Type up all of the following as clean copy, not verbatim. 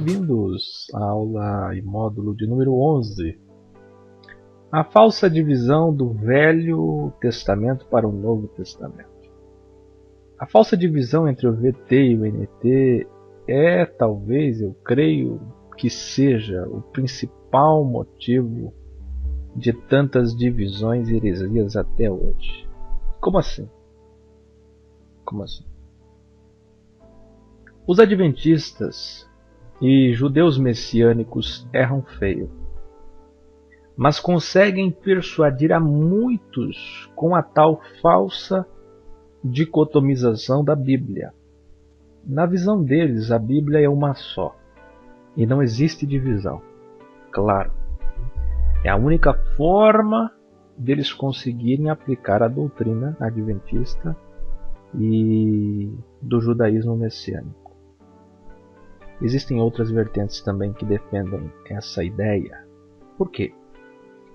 bem-vindos à aula e módulo de número 11. A falsa divisão do Velho Testamento para o Novo Testamento. A falsa divisão entre o VT e o NT é, talvez, eu creio que seja o principal motivo de tantas divisões e heresias até hoje. Como assim? Como assim? Os adventistas e judeus messiânicos erram feio, mas conseguem persuadir a muitos com a tal falsa dicotomização da Bíblia. Na visão deles, a Bíblia é uma só, e não existe divisão. Claro, é a única forma deles conseguirem aplicar a doutrina adventista e do judaísmo messiânico. Existem outras vertentes também que defendem essa ideia. Por quê?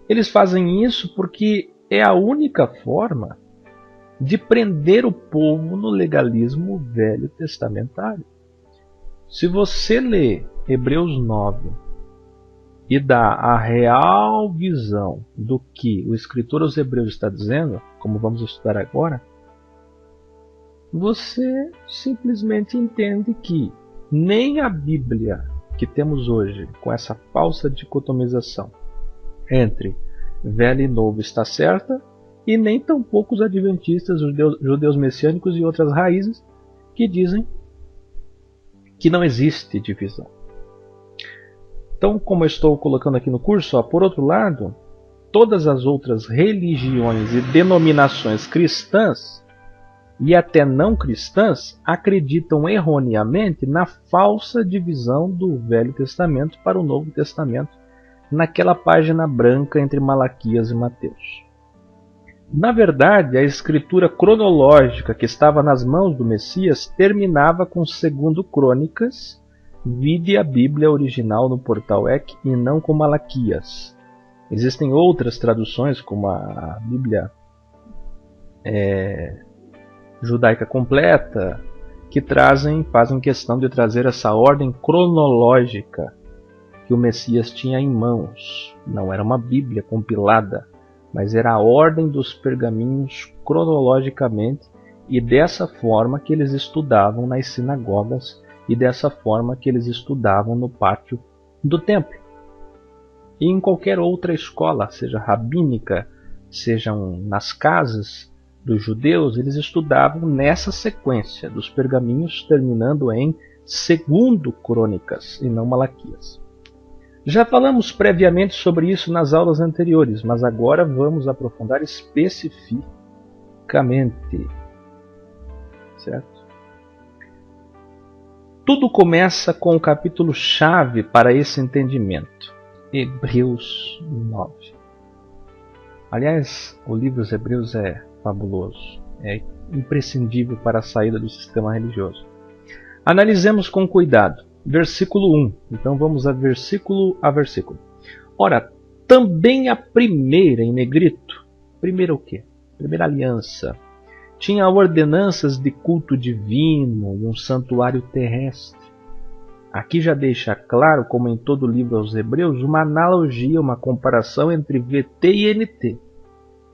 Eles fazem isso porque é a única forma de prender o povo no legalismo velho testamentário. Se você lê Hebreus 9 e dá a real visão do que o escritor aos Hebreus está dizendo, como vamos estudar agora, você simplesmente entende que nem a Bíblia que temos hoje, com essa falsa dicotomização entre velho e novo, está certa, e nem tampouco os adventistas, judeus messiânicos e outras raízes que dizem que não existe divisão. Então, como eu estou colocando aqui no curso, por outro lado, todas as outras religiões e denominações cristãs e até não cristãs acreditam erroneamente na falsa divisão do Velho Testamento para o Novo Testamento, naquela página branca entre Malaquias e Mateus. Na verdade, a escritura cronológica que estava nas mãos do Messias terminava com 2 Crônicas, vide a Bíblia original no portal EC, e não com Malaquias. Existem outras traduções, como a Bíblia judaica completa, que fazem questão de trazer essa ordem cronológica que o Messias tinha em mãos. Não era uma Bíblia compilada, mas era a ordem dos pergaminhos cronologicamente, e dessa forma que eles estudavam nas sinagogas e dessa forma que eles estudavam no pátio do templo. E em qualquer outra escola, seja rabínica, sejam nas casas dos judeus, eles estudavam nessa sequência dos pergaminhos, terminando em 2 Crônicas e não Malaquias. Já falamos previamente sobre isso nas aulas anteriores, mas agora vamos aprofundar especificamente, certo? Tudo começa com o capítulo-chave para esse entendimento, Hebreus 9. Aliás, o livro dos Hebreus é fabuloso, é imprescindível para a saída do sistema religioso. Analisemos com cuidado. Versículo 1. Então vamos a versículo a versículo. Ora, também a primeira, em negrito, primeira o quê? Primeira aliança, tinha ordenanças de culto divino e um santuário terrestre. Aqui já deixa claro, como em todo o livro aos Hebreus, uma analogia, uma comparação entre VT e NT.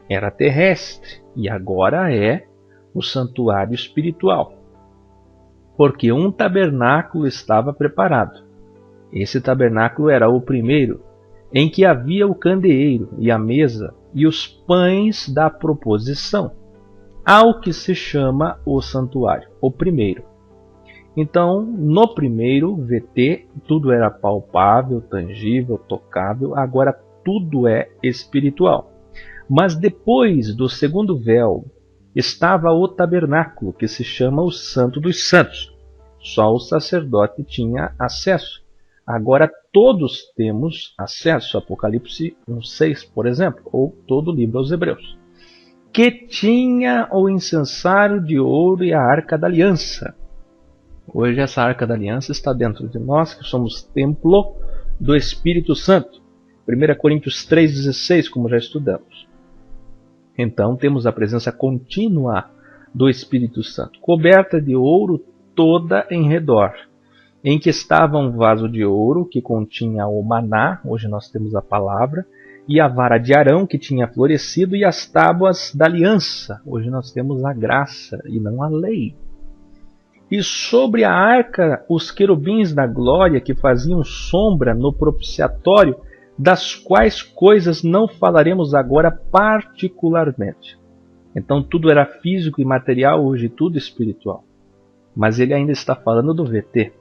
Era terrestre e agora é o santuário espiritual. Porque um tabernáculo estava preparado. Esse tabernáculo era o primeiro, em que havia o candeeiro e a mesa e os pães da proposição, ao que se chama o santuário, o primeiro. Então, no primeiro, VT, tudo era palpável, tangível, tocável, agora tudo é espiritual. Mas depois do segundo véu, estava o tabernáculo, que se chama o Santo dos Santos. Só o sacerdote tinha acesso. Agora todos temos acesso. Apocalipse 1:6, por exemplo, ou todo o livro aos Hebreus. Que tinha o incensário de ouro e a arca da aliança. Hoje essa arca da aliança está dentro de nós, que somos templo do Espírito Santo. 1 Coríntios 3,16, como já estudamos. Então temos a presença contínua do Espírito Santo, coberta de ouro toda em redor. em que estava um vaso de ouro que continha o maná, hoje nós temos a palavra, e a vara de Arão que tinha florescido, e as tábuas da aliança, hoje nós temos a graça e não a lei. E sobre a arca os querubins da glória que faziam sombra no propiciatório, das quais coisas não falaremos agora particularmente. Então tudo era físico e material, hoje tudo espiritual. Mas ele ainda está falando do VT.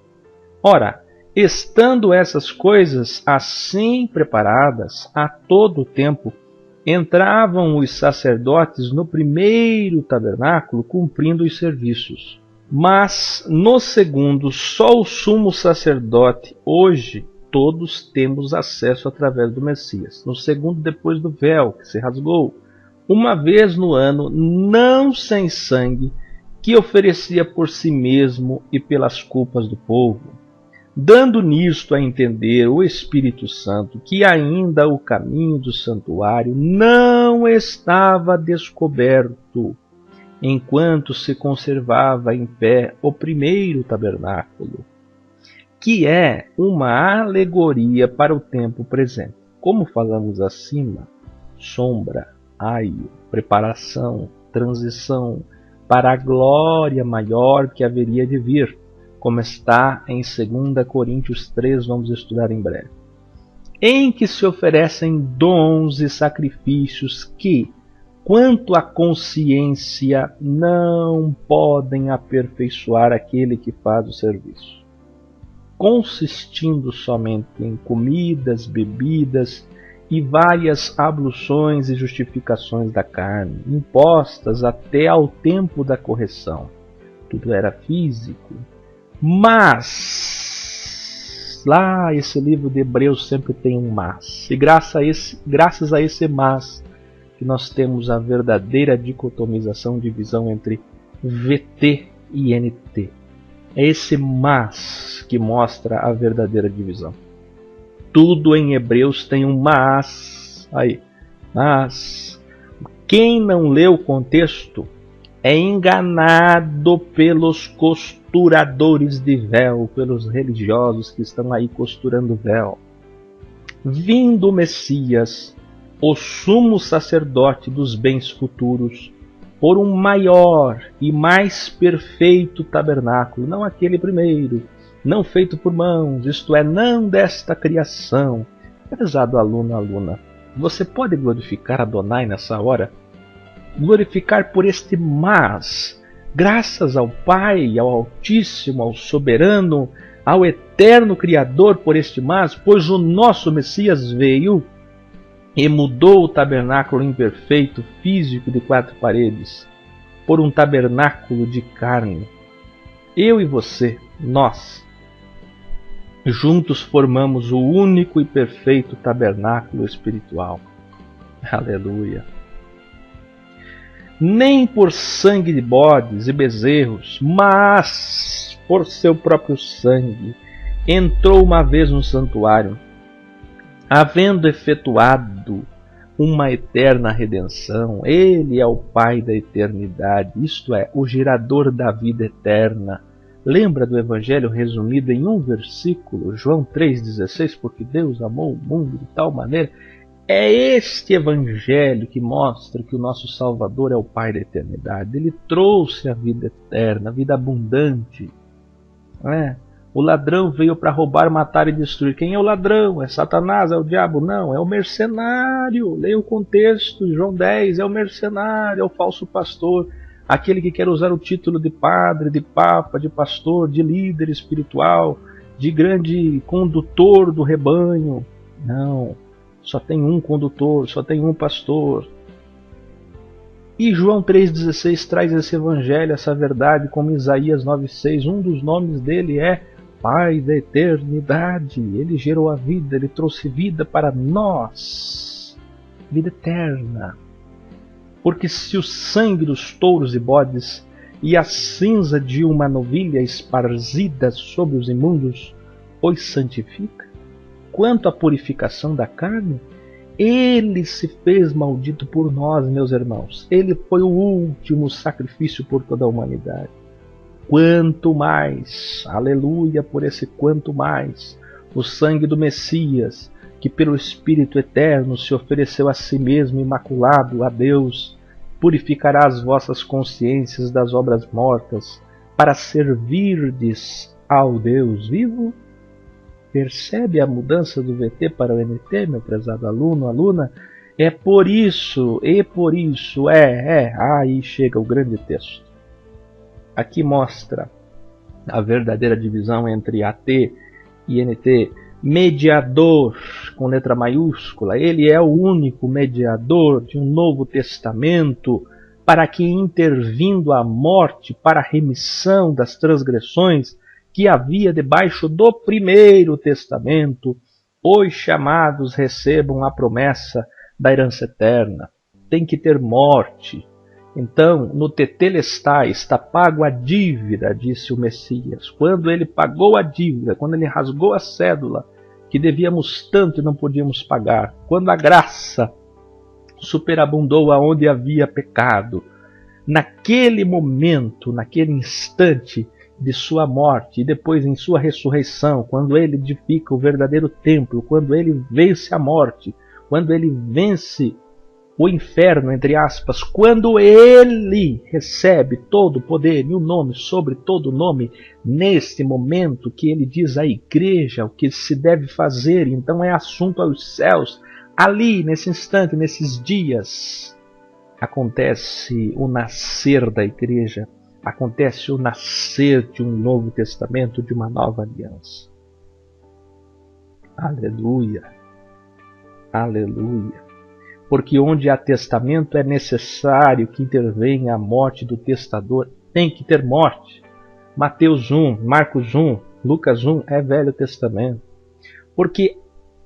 Ora, estando essas coisas assim preparadas, a todo tempo, entravam os sacerdotes no primeiro tabernáculo cumprindo os serviços. Mas no segundo, só o sumo sacerdote, hoje todos temos acesso através do Messias. No segundo, depois do véu que se rasgou, uma vez no ano, não sem sangue, que oferecia por si mesmo e pelas culpas do povo, dando nisto a entender o Espírito Santo que ainda o caminho do santuário não estava descoberto, enquanto se conservava em pé o primeiro tabernáculo, que é uma alegoria para o tempo presente. Como falamos acima, sombra, aio, preparação, transição para a glória maior que haveria de vir, como está em 2 Coríntios 3, vamos estudar em breve, em que se oferecem dons e sacrifícios que, quanto à consciência, não podem aperfeiçoar aquele que faz o serviço, consistindo somente em comidas, bebidas e várias abluções e justificações da carne, impostas até ao tempo da correção. Tudo era físico. Mas, lá esse livro de Hebreus sempre tem um mas. E graças a esse mas, que nós temos a verdadeira dicotomização, divisão entre VT e NT. É esse mas que mostra a verdadeira divisão. Tudo em Hebreus tem um mas. Aí, mas quem não lê o contexto é enganado pelos costuradores de véu, pelos religiosos que estão aí costurando véu. Vindo o Messias, o sumo sacerdote dos bens futuros, por um maior e mais perfeito tabernáculo, não aquele primeiro, não feito por mãos, isto é, não desta criação. Prezado aluno, aluna, você pode glorificar Adonai nessa hora? Glorificar por este mas, graças ao Pai, ao Altíssimo, ao Soberano, ao Eterno Criador por este mas, pois o nosso Messias veio e mudou o tabernáculo imperfeito, físico de 4 paredes, por um tabernáculo de carne. Eu e você, nós, juntos formamos o único e perfeito tabernáculo espiritual. Aleluia! Nem por sangue de bodes e bezerros, mas por seu próprio sangue, entrou uma vez no santuário, havendo efetuado uma eterna redenção. Ele é o Pai da eternidade, isto é, o gerador da vida eterna. Lembra do Evangelho resumido em um versículo, João 3,16, porque Deus amou o mundo de tal maneira. É este Evangelho que mostra que o nosso Salvador é o Pai da eternidade. Ele trouxe a vida eterna, a vida abundante. O ladrão veio para roubar, matar e destruir. Quem é o ladrão? É Satanás? É o diabo? Não, é o mercenário. Leia o contexto, João 10, é o mercenário, é o falso pastor. Aquele que quer usar o título de padre, de papa, de pastor, de líder espiritual, de grande condutor do rebanho. Não, só tem um condutor, só tem um pastor. E João 3,16 traz esse evangelho, essa verdade, como Isaías 9,6. Um dos nomes dele é Pai da eternidade. Ele gerou a vida, ele trouxe vida para nós. Vida eterna. Porque se o sangue dos touros e bodes e a cinza de uma novilha esparzida sobre os imundos os santifica, quanto à purificação da carne, ele se fez maldito por nós, meus irmãos. Ele foi o último sacrifício por toda a humanidade. quanto mais, aleluia por esse quanto mais, o sangue do Messias, que pelo Espírito Eterno se ofereceu a si mesmo imaculado a Deus, purificará as vossas consciências das obras mortas, para servirdes ao Deus vivo. Percebe a mudança do VT para o NT, meu prezado aluno, aluna? Aí chega o grande texto. Aqui mostra a verdadeira divisão entre AT e NT. Mediador, com letra maiúscula, ele é o único mediador de um Novo Testamento, para que, intervindo a morte para a remissão das transgressões que havia debaixo do primeiro testamento, os chamados recebam a promessa da herança eterna. Tem que ter morte. Então, no tetelestai está pago a dívida, disse o Messias. Quando ele pagou a dívida, quando ele rasgou a cédula, que devíamos tanto e não podíamos pagar, quando a graça superabundou aonde havia pecado, naquele momento, naquele instante de sua morte, e depois em sua ressurreição, quando ele edifica o verdadeiro templo, quando ele vence a morte, quando ele vence o inferno, entre aspas, quando ele recebe todo o poder e o nome sobre todo o nome, neste momento que ele diz à igreja o que se deve fazer, então é assunto aos céus, ali, nesse instante, nesses dias, acontece o nascer da igreja, acontece o nascer de um novo testamento, de uma nova aliança. Aleluia, aleluia. Porque onde há testamento é necessário que intervenha a morte do testador. Tem que ter morte. Mateus 1, Marcos 1, Lucas 1 é Velho Testamento. Porque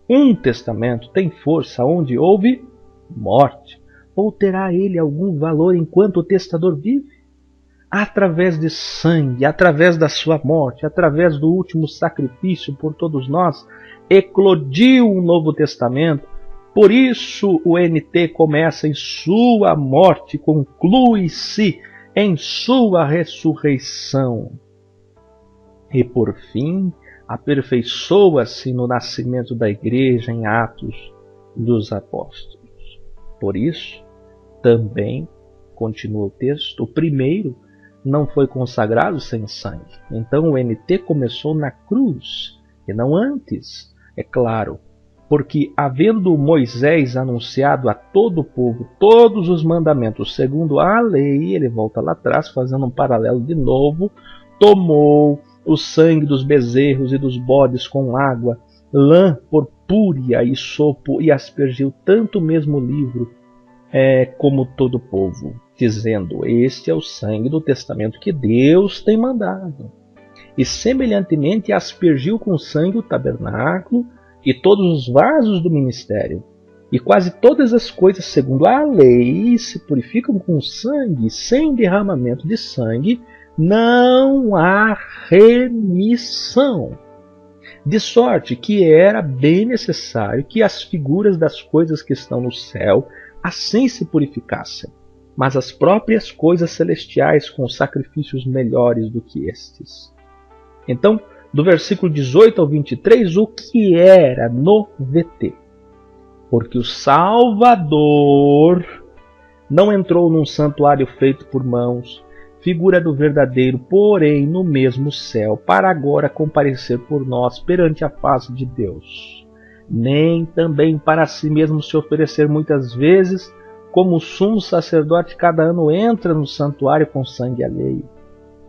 um testamento tem força onde houve morte. Ou terá ele algum valor enquanto o testador vive? Através de sangue, através da sua morte, através do último sacrifício por todos nós, eclodiu um Novo Testamento. Por isso o NT começa em sua morte, conclui-se em sua ressurreição. E por fim, aperfeiçoa-se no nascimento da igreja em Atos dos Apóstolos. Por isso, também, continua o texto, o primeiro não foi consagrado sem sangue. Então o NT começou na cruz, e não antes, é claro. Porque, havendo Moisés anunciado a todo o povo todos os mandamentos segundo a lei, ele volta lá atrás, fazendo um paralelo de novo, tomou o sangue dos bezerros e dos bodes com água, lã purpúrea e sopo, e aspergiu tanto o mesmo livro como todo o povo, dizendo: este é o sangue do testamento que Deus tem mandado. E semelhantemente aspergiu com sangue o tabernáculo, e todos os vasos do ministério, e quase todas as coisas segundo a lei se purificam com sangue. Sem derramamento de sangue não há remissão. De sorte que era bem necessário que as figuras das coisas que estão no céu assim se purificassem, mas as próprias coisas celestiais com sacrifícios melhores do que estes. Então, do versículo 18 ao 23, o que era no VT? Porque o Salvador não entrou num santuário feito por mãos, figura do verdadeiro, porém no mesmo céu, para agora comparecer por nós perante a face de Deus. Nem também para si mesmo se oferecer muitas vezes, como o sumo sacerdote cada ano entra no santuário com sangue alheio.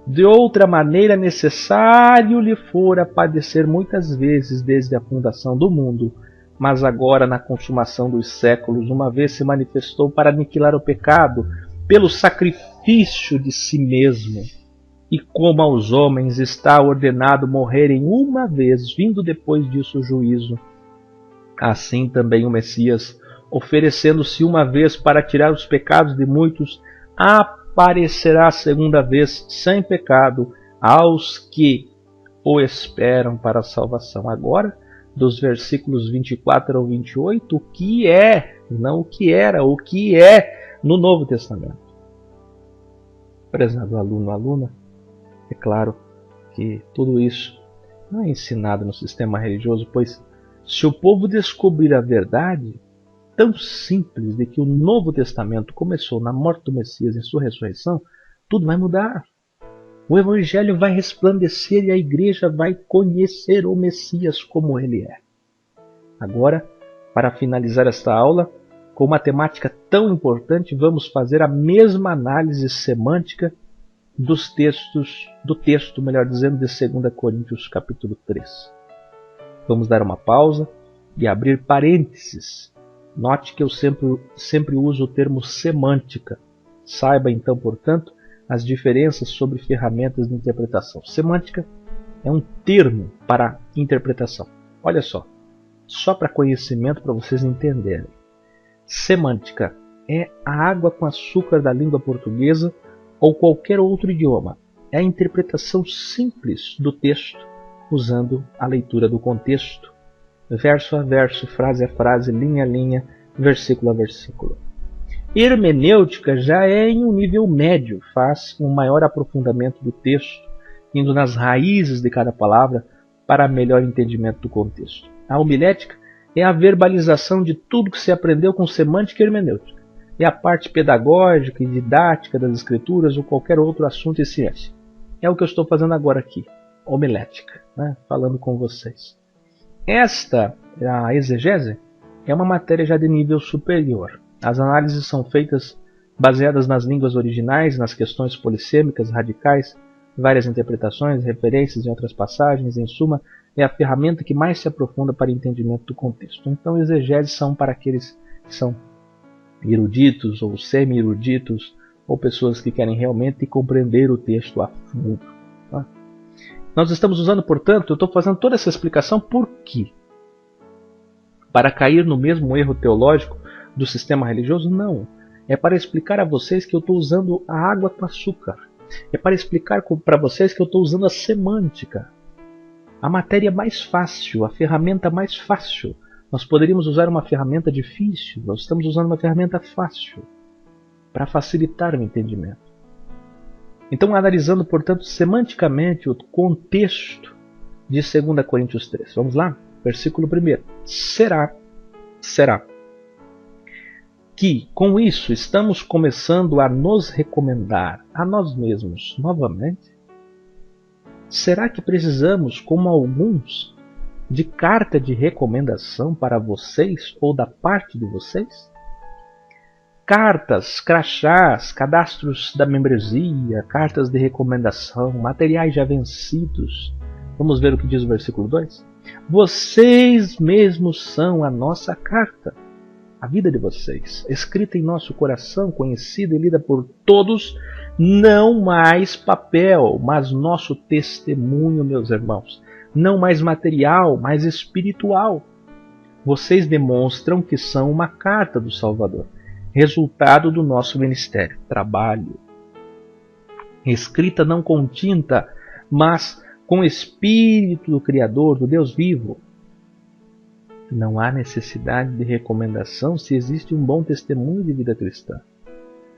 De outra maneira, necessário lhe fora padecer muitas vezes desde a fundação do mundo, mas agora, na consumação dos séculos, uma vez se manifestou para aniquilar o pecado pelo sacrifício de si mesmo. E como aos homens está ordenado morrerem uma vez, vindo depois disso o juízo, assim também o Messias, oferecendo-se uma vez para tirar os pecados de muitos, aparecerá a segunda vez sem pecado aos que o esperam para a salvação. Agora, dos versículos 24 ao 28, o que é, não o que era, o que é no Novo Testamento. Prezado aluno, aluna, É claro que tudo isso não é ensinado no sistema religioso, pois se o povo descobrir a verdade tão simples de que o Novo Testamento começou na morte do Messias e sua ressurreição, tudo vai mudar. O Evangelho vai resplandecer e a igreja vai conhecer o Messias como ele é. Agora, para finalizar esta aula, com uma temática tão importante, vamos fazer a mesma análise semântica do texto, melhor dizendo, de 2 Coríntios capítulo 3. Vamos dar uma pausa e abrir parênteses. Note que eu sempre uso o termo semântica. Saiba então, portanto, as diferenças sobre ferramentas de interpretação. Semântica é um termo para interpretação. Olha só para conhecimento, para vocês entenderem. Semântica é a água com açúcar da língua portuguesa ou qualquer outro idioma. É a interpretação simples do texto, usando a leitura do contexto, verso a verso, frase a frase, linha a linha, versículo a versículo. Hermenêutica já é em um nível médio, faz um maior aprofundamento do texto, indo nas raízes de cada palavra para melhor entendimento do contexto. A homilética é a verbalização de tudo que se aprendeu com semântica e hermenêutica. É a parte pedagógica e didática das escrituras ou qualquer outro assunto e ciência. É o que eu estou fazendo agora aqui, homilética, falando com vocês. A exegese, é uma matéria já de nível superior. As análises são feitas baseadas nas línguas originais, nas questões polissêmicas, radicais, várias interpretações, referências em outras passagens. Em suma, é a ferramenta que mais se aprofunda para o entendimento do contexto. Então, exegeses são para aqueles que são eruditos ou semi-eruditos, ou pessoas que querem realmente compreender o texto a fundo. Tá? Nós estamos usando, portanto, eu estou fazendo toda essa explicação por quê? Para cair no mesmo erro teológico do sistema religioso? Não. É para explicar a vocês que eu estou usando a água com açúcar. É para explicar para vocês que eu estou usando a semântica. A matéria mais fácil, a ferramenta mais fácil. Nós poderíamos usar uma ferramenta difícil, nós estamos usando uma ferramenta fácil para facilitar o entendimento. Então, analisando, portanto, semanticamente o contexto de 2 Coríntios 3. Vamos lá? Versículo 1. Será que, com isso, estamos começando a nos recomendar a nós mesmos novamente? Será que precisamos, como alguns, de carta de recomendação para vocês ou da parte de vocês? Cartas, crachás, cadastros da membresia, cartas de recomendação, materiais já vencidos. Vamos ver o que diz o versículo 2? Vocês mesmos são a nossa carta, a vida de vocês, escrita em nosso coração, conhecida e lida por todos, não mais papel, mas nosso testemunho, meus irmãos. Não mais material, mas espiritual. Vocês demonstram que são uma carta do Salvador, resultado do nosso ministério, trabalho. Escrita não com tinta, mas com o Espírito do Criador, do Deus vivo. Não há necessidade de recomendação se existe um bom testemunho de vida cristã.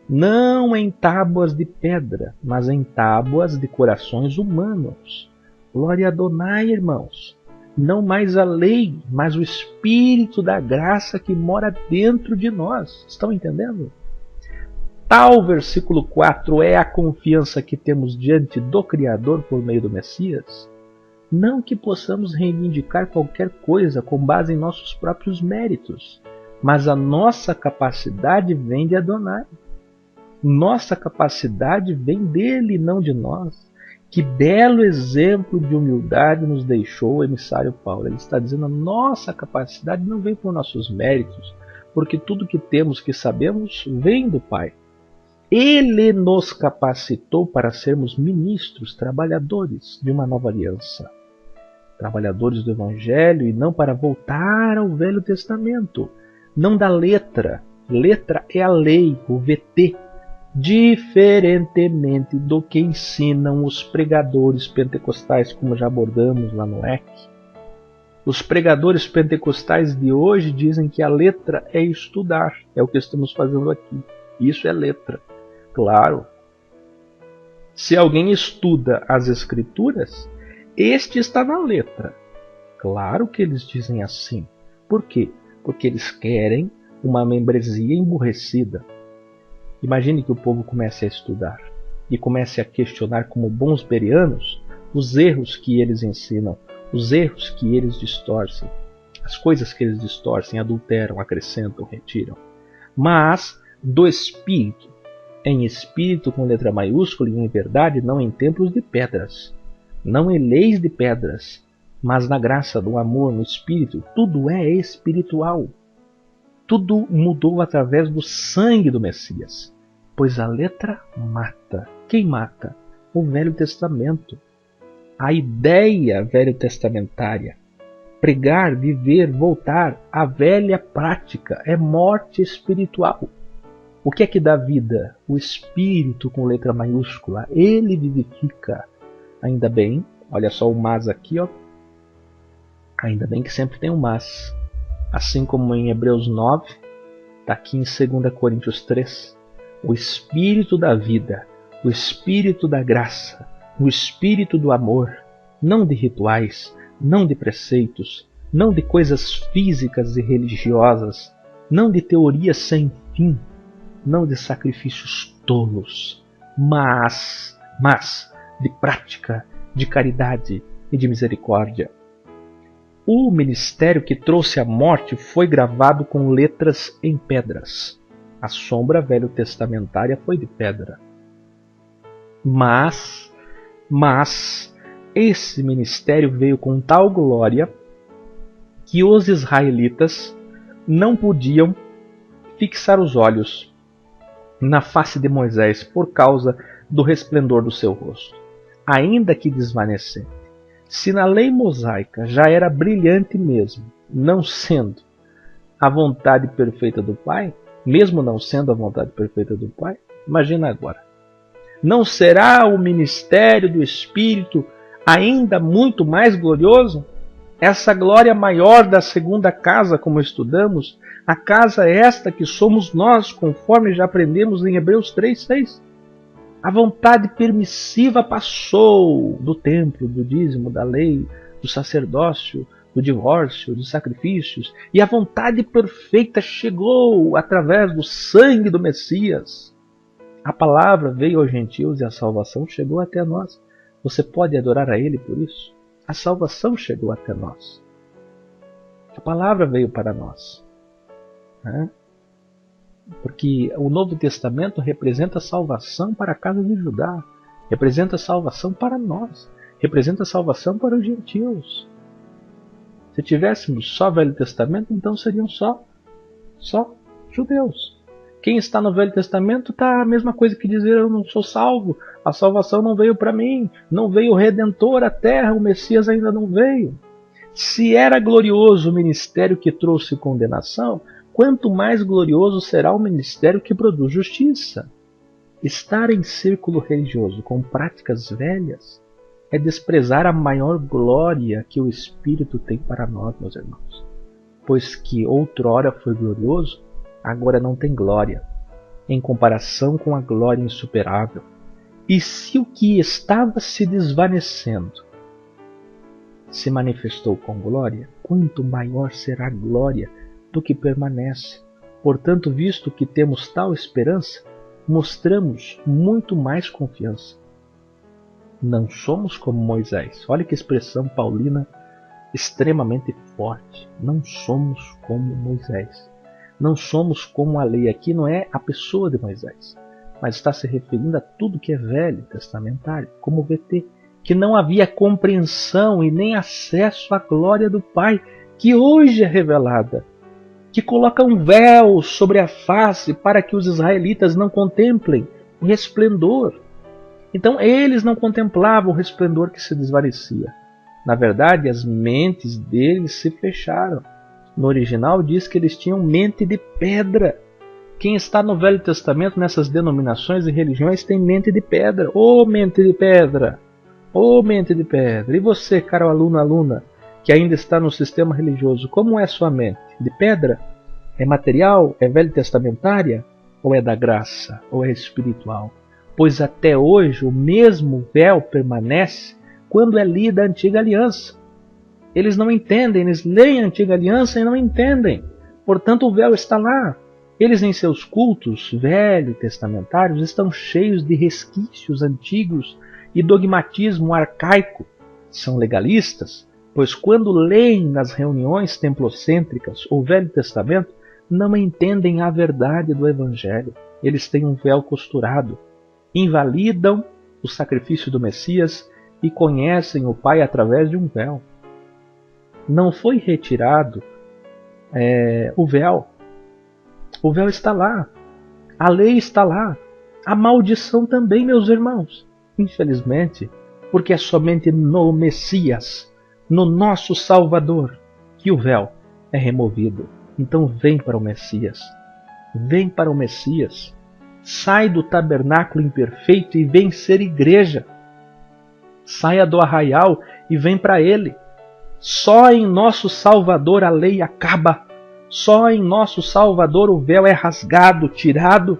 Não em tábuas de pedra, mas em tábuas de corações humanos. Glória a Adonai, irmãos. Não mais a lei, mas o Espírito da graça que mora dentro de nós. Estão entendendo? Tal versículo 4 é a confiança que temos diante do Criador por meio do Messias. Não que possamos reivindicar qualquer coisa com base em nossos próprios méritos, mas a nossa capacidade vem de Adonai. Nossa capacidade vem dele, não de nós. Que belo exemplo de humildade nos deixou o emissário Paulo. Ele está dizendo: a nossa capacidade não vem por nossos méritos, porque tudo que temos, que sabemos, vem do Pai. Ele nos capacitou para sermos ministros, trabalhadores de uma nova aliança. Trabalhadores do Evangelho e não para voltar ao Velho Testamento. Não da letra. Letra é a lei, o VT. Diferentemente do que ensinam os pregadores pentecostais, como já abordamos lá no EC. Os pregadores pentecostais de hoje dizem que a letra é estudar. É o que estamos fazendo aqui. Isso é letra. Claro. Se alguém estuda as Escrituras, este está na letra. Claro que eles dizem assim. Por quê? Porque eles querem uma membresia emburrecida. Imagine que o povo comece a estudar e comece a questionar como bons bereanos os erros que eles ensinam, os erros que eles distorcem, as coisas que eles distorcem, adulteram, acrescentam, retiram. Mas do Espírito, em Espírito com letra maiúscula e em verdade, não em templos de pedras, não em leis de pedras, mas na graça, do amor, no Espírito. Tudo é espiritual. Tudo mudou através do sangue do Messias. Pois a letra mata. Quem mata? O Velho Testamento. A ideia velho testamentária. Pregar, viver, voltar. A velha prática é morte espiritual. O que é que dá vida? O Espírito com letra maiúscula. Ele vivifica. Ainda bem, olha só o mas aqui, ó. Ainda bem que sempre tem um mas. Assim como em Hebreus 9, está aqui em 2 Coríntios 3. O Espírito da vida, o Espírito da graça, o Espírito do amor, não de rituais, não de preceitos, não de coisas físicas e religiosas, não de teorias sem fim, não de sacrifícios tolos, mas de prática, de caridade e de misericórdia. O ministério que trouxe a morte foi gravado com letras em pedras. A sombra velho-testamentária foi de pedra. Mas esse ministério veio com tal glória que os israelitas não podiam fixar os olhos na face de Moisés por causa do resplendor do seu rosto, ainda que desvanecente. Se na lei mosaica já era brilhante mesmo, não sendo a vontade perfeita do Pai, mesmo não sendo a vontade perfeita do Pai, imagina agora. Não será o ministério do Espírito ainda muito mais glorioso? Essa glória maior da segunda casa, como estudamos, a casa esta que somos nós, conforme já aprendemos em Hebreus 3:6. A vontade permissiva passou do templo, do dízimo, da lei, do sacerdócio, do divórcio, dos sacrifícios, e a vontade perfeita chegou através do sangue do Messias. A palavra veio aos gentios e a salvação chegou até nós. Você pode adorar a Ele por isso? A salvação chegou até nós. A palavra veio para nós. Porque o Novo Testamento representa a salvação para a casa de Judá, representa a salvação para nós, representa a salvação para os gentios. Se tivéssemos só Velho Testamento, então seriam só judeus. Quem está no Velho Testamento está a mesma coisa que dizer eu não sou salvo, a salvação não veio para mim, não veio o Redentor à terra, o Messias ainda não veio. Se era glorioso o ministério que trouxe condenação, quanto mais glorioso será o ministério que produz justiça. Estar em círculo religioso com práticas velhas é desprezar a maior glória que o Espírito tem para nós, meus irmãos. Pois que outrora foi glorioso, agora não tem glória, em comparação com a glória insuperável. E se o que estava se desvanecendo se manifestou com glória, quanto maior será a glória do que permanece. Portanto, visto que temos tal esperança, mostramos muito mais confiança. Não somos como Moisés. Olha que expressão paulina extremamente forte. Não somos como Moisés. Não somos como a lei. Aqui não é a pessoa de Moisés, mas está se referindo a tudo que é velho testamentário, como VT, que não havia compreensão e nem acesso à glória do Pai, que hoje é revelada, que coloca um véu sobre a face para que os israelitas não contemplem o resplendor. Então eles não contemplavam o resplendor que se desvanecia. Na verdade, as mentes deles se fecharam. No original diz que eles tinham mente de pedra. Quem está no Velho Testamento, nessas denominações e religiões, tem mente de pedra. Ô mente de pedra! Ô mente de pedra! E você, caro aluno, aluna, que ainda está no sistema religioso, como é sua mente? De pedra? É material? É velho testamentária? Ou é da graça? Ou é espiritual? pois até hoje o mesmo véu permanece quando é lida a Antiga Aliança. Eles não entendem, eles leem a Antiga Aliança e não entendem. Portanto, o véu está lá. Eles em seus cultos velho-testamentários estão cheios de resquícios antigos e dogmatismo arcaico. São legalistas, pois quando leem nas reuniões templocêntricas o Velho Testamento, não entendem a verdade do Evangelho. Eles têm um véu costurado, invalidam o sacrifício do Messias e conhecem o Pai através de um véu. Não foi retirado o véu. O véu está lá. A lei está lá. A maldição também, meus irmãos. Infelizmente, porque é somente no Messias, no nosso Salvador, que o véu é removido. Então vem para o Messias. Vem para o Messias. Sai do tabernáculo imperfeito e vem ser igreja. Saia do arraial e vem para ele. Só em nosso Salvador a lei acaba. Só em nosso Salvador o véu é rasgado, tirado.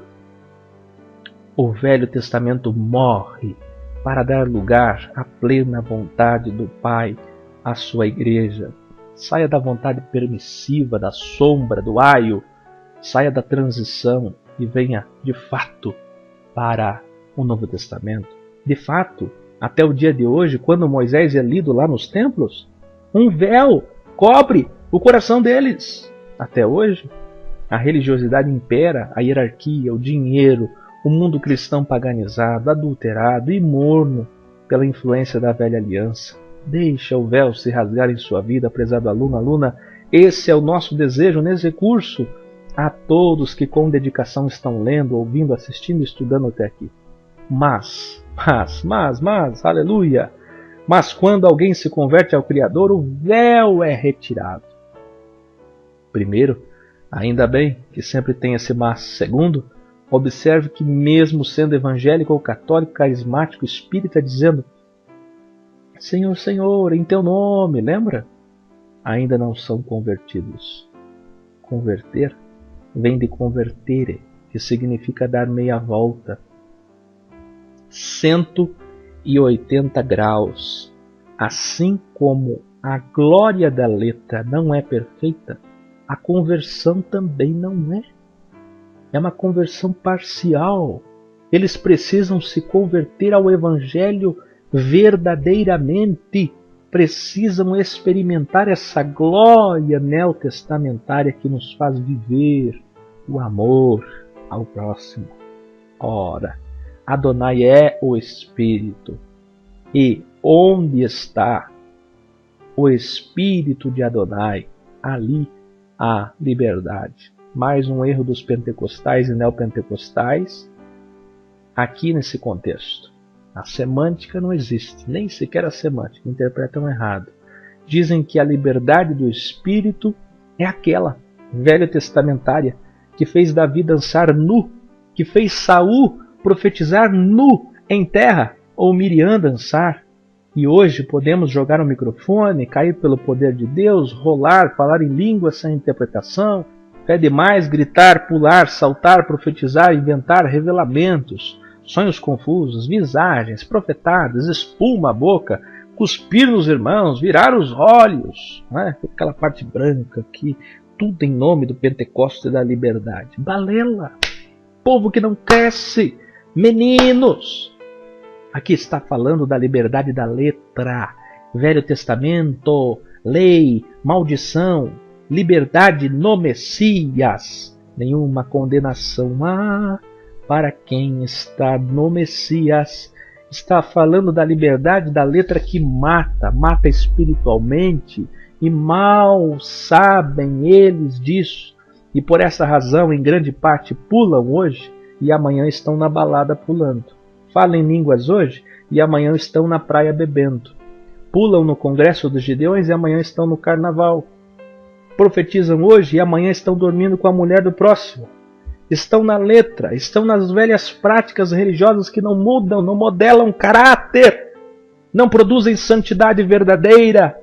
O Velho Testamento morre para dar lugar à plena vontade do Pai, à sua igreja. Saia da vontade permissiva, da sombra, do aio. Saia da transição e venha, de fato, para o Novo Testamento. De fato, até o dia de hoje, quando Moisés é lido lá nos templos, um véu cobre o coração deles. Até hoje, a religiosidade impera, a hierarquia, o dinheiro, o mundo cristão paganizado, adulterado e morno pela influência da velha aliança. Deixa o véu se rasgar em sua vida, prezado aluno, aluna. Esse é o nosso desejo nesse curso. A todos que com dedicação estão lendo, ouvindo, assistindo, estudando até aqui. Mas, aleluia! Mas quando alguém se converte ao Criador, o véu é retirado. Primeiro, ainda bem que sempre tem esse mas. Segundo, observe que mesmo sendo evangélico ou católico, carismático, espírita, dizendo Senhor, Senhor, em teu nome, lembra? Ainda não são convertidos. Converter vem de convertere, que significa dar meia volta. 180 graus. Assim como a glória da letra não é perfeita, a conversão também não é. É uma conversão parcial. Eles precisam se converter ao Evangelho verdadeiramente. Precisam experimentar essa glória neotestamentária que nos faz viver o amor ao próximo. Ora, Adonai é o Espírito. E onde está o Espírito de Adonai? Ali há liberdade. Mais um erro dos pentecostais e neopentecostais aqui nesse contexto. A semântica não existe, nem sequer a semântica, interpretam errado. Dizem que a liberdade do Espírito é aquela velha testamentária que fez Davi dançar nu, que fez Saul profetizar nu em terra, ou Miriam dançar. E hoje podemos jogar um microfone, cair pelo poder de Deus, rolar, falar em língua sem interpretação, fé demais, gritar, pular, saltar, profetizar, inventar revelamentos, sonhos confusos, visagens, profetadas, espuma a boca, cuspir nos irmãos, virar os olhos, né? Aquela parte branca aqui, tudo em nome do Pentecostes e da liberdade. Balela! Povo que não cresce! Meninos! Aqui está falando da liberdade da letra. Velho Testamento, lei, maldição, liberdade no Messias. Nenhuma condenação para quem está no Messias. Está falando da liberdade da letra que mata espiritualmente, e mal sabem eles disso. E por essa razão, em grande parte, pulam hoje e amanhã estão na balada pulando. Falam em línguas hoje e amanhã estão na praia bebendo. Pulam no Congresso dos Gideões e amanhã estão no carnaval. Profetizam hoje e amanhã estão dormindo com a mulher do próximo. Estão na letra, estão nas velhas práticas religiosas que não mudam, não modelam caráter, não produzem santidade verdadeira,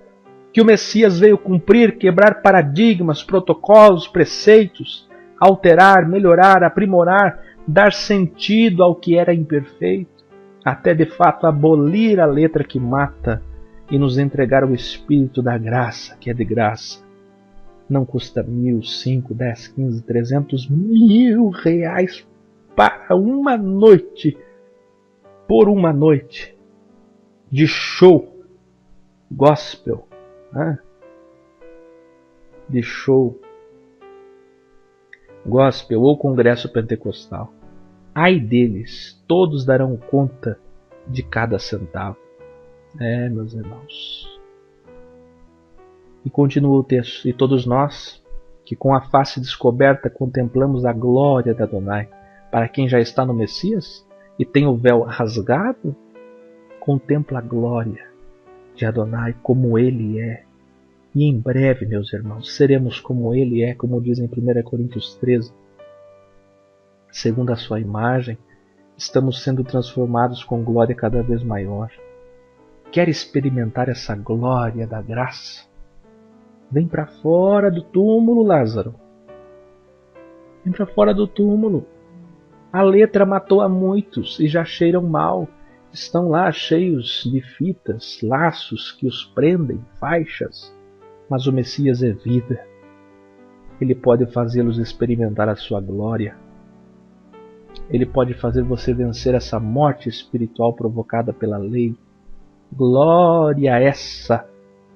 que o Messias veio cumprir, quebrar paradigmas, protocolos, preceitos, alterar, melhorar, aprimorar, dar sentido ao que era imperfeito, até de fato abolir a letra que mata e nos entregar o Espírito da graça, que é de graça. Não custa 1.000, 5, 10, 15, 300, R$1.000 para uma noite, por uma noite de show gospel, de show gospel ou congresso pentecostal. Ai deles, todos darão conta de cada centavo. Meus irmãos. E continua o texto: e todos nós, que com a face descoberta contemplamos a glória de Adonai, para quem já está no Messias e tem o véu rasgado, contempla a glória de Adonai como Ele é. E em breve, meus irmãos, seremos como Ele é, como diz em 1 Coríntios 13. Segundo a sua imagem, estamos sendo transformados com glória cada vez maior. Quer experimentar essa glória da graça? Vem para fora do túmulo, Lázaro. Vem para fora do túmulo. A letra matou a muitos e já cheiram mal. Estão lá cheios de fitas, laços que os prendem, faixas. Mas o Messias é vida. Ele pode fazê-los experimentar a sua glória. Ele pode fazer você vencer essa morte espiritual provocada pela lei. Glória essa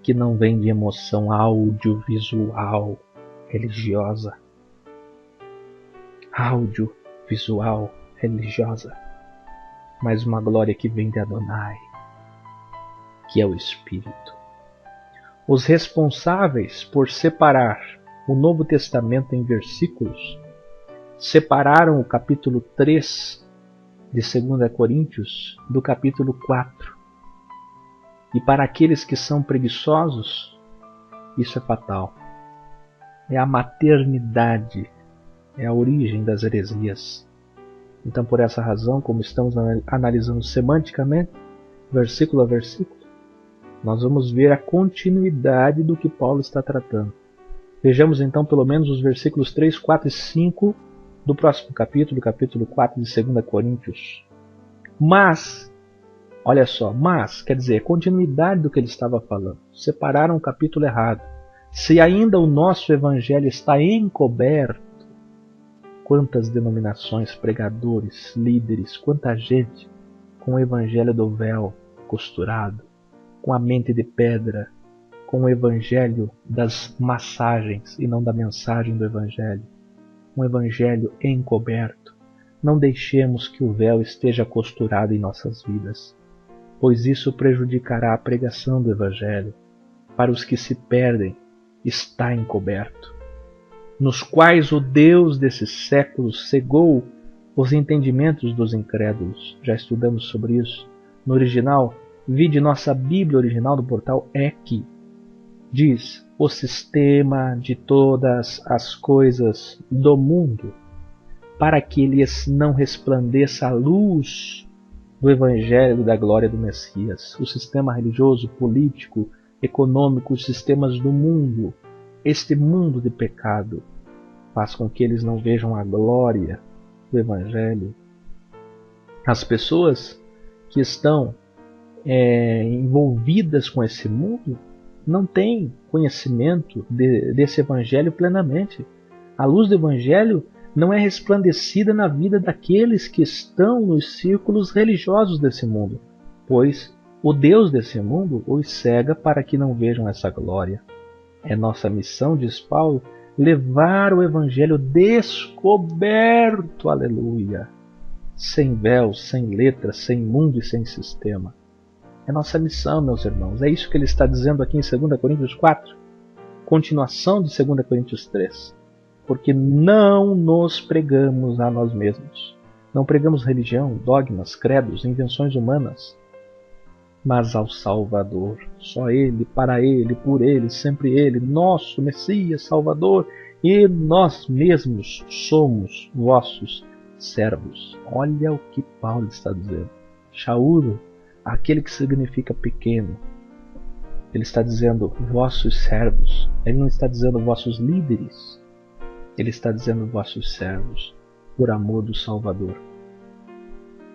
que não vem de emoção audiovisual religiosa. Audiovisual religiosa. Mas uma glória que vem de Adonai, que é o Espírito. Os responsáveis por separar o Novo Testamento em versículos separaram o capítulo 3 de 2 Coríntios do capítulo 4. E para aqueles que são preguiçosos, isso é fatal. É a maternidade, é a origem das heresias. Então, por essa razão, como estamos analisando semanticamente, versículo a versículo, nós vamos ver a continuidade do que Paulo está tratando. Vejamos então pelo menos os versículos 3, 4 e 5 do próximo capítulo, capítulo 4 de 2 Coríntios. Mas, olha só, quer dizer, continuidade do que ele estava falando. Separaram o capítulo errado. Se ainda o nosso evangelho está encoberto, quantas denominações, pregadores, líderes, quanta gente com o evangelho do véu costurado, com a mente de pedra, com o evangelho das massagens e não da mensagem do evangelho. Um evangelho encoberto. Não deixemos que o véu esteja costurado em nossas vidas, pois isso prejudicará a pregação do evangelho. Para os que se perdem, está encoberto, nos quais o Deus desses séculos cegou os entendimentos dos incrédulos. Já estudamos sobre isso. No original, vide nossa Bíblia original do portal EQ. Diz: o sistema de todas as coisas do mundo, para que lhes não resplandeça a luz do Evangelho da glória do Messias. O sistema religioso, político, econômico, os sistemas do mundo, este mundo de pecado, faz com que eles não vejam a glória do Evangelho. As pessoas que estão envolvidas com esse mundo não têm conhecimento desse Evangelho plenamente. A luz do Evangelho não é resplandecida na vida daqueles que estão nos círculos religiosos desse mundo, pois o Deus desse mundo os cega para que não vejam essa glória. É nossa missão, diz Paulo, levar o Evangelho descoberto, aleluia, sem véu, sem letra, sem mundo e sem sistema. É nossa missão, meus irmãos. É isso que ele está dizendo aqui em 2 Coríntios 4, continuação de 2 Coríntios 3. Porque não nos pregamos a nós mesmos. Não pregamos religião, dogmas, credos, invenções humanas, mas ao Salvador. Só Ele, para Ele, por Ele, sempre Ele, nosso Messias, Salvador, e nós mesmos somos vossos servos. Olha o que Paulo está dizendo. Shaul, aquele que significa pequeno, ele está dizendo vossos servos. Ele não está dizendo vossos líderes, ele está dizendo vossos servos. por amor do Salvador.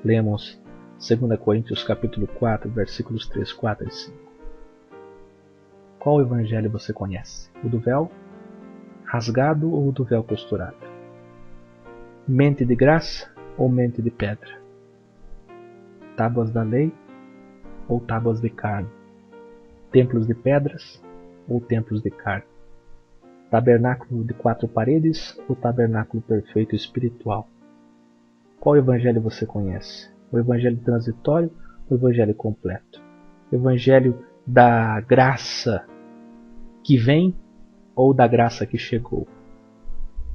Lemos 2 Coríntios capítulo 4, versículos 3, 4 e 5. Qual evangelho você conhece? O do véu rasgado ou o do véu costurado? Mente de graça ou mente de pedra? Tábuas da lei ou tábuas de carne? Templos de pedras ou templos de carne? Tabernáculo de 4 paredes ou tabernáculo perfeito espiritual? Qual evangelho você conhece? O evangelho transitório ou o evangelho completo? O evangelho da graça que vem ou da graça que chegou?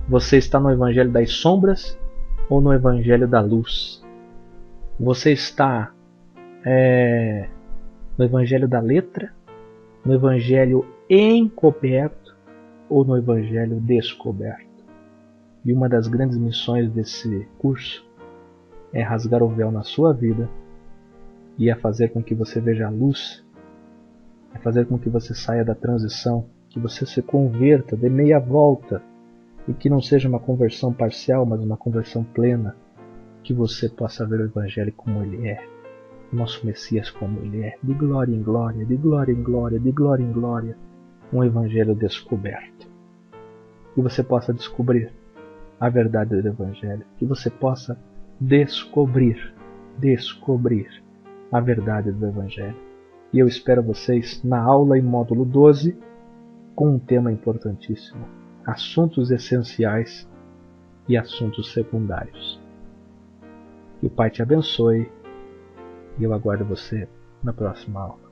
Você está no evangelho das sombras ou no evangelho da luz? Você está no evangelho da letra, no evangelho encoberto ou no evangelho descoberto? E uma das grandes missões desse curso é rasgar o véu na sua vida e é fazer com que você veja a luz, é fazer com que você saia da transição, que você se converta, dê meia volta, e que não seja uma conversão parcial, mas uma conversão plena, que você possa ver o Evangelho como ele é, o nosso Messias como ele é, de glória em glória, de glória em glória, de glória em glória, um Evangelho descoberto. Que você possa descobrir a verdade do Evangelho, que você possa descobrir a verdade do Evangelho. E eu espero vocês na aula em módulo 12 com um tema importantíssimo: assuntos essenciais e assuntos secundários. Que o Pai te abençoe e eu aguardo você na próxima aula.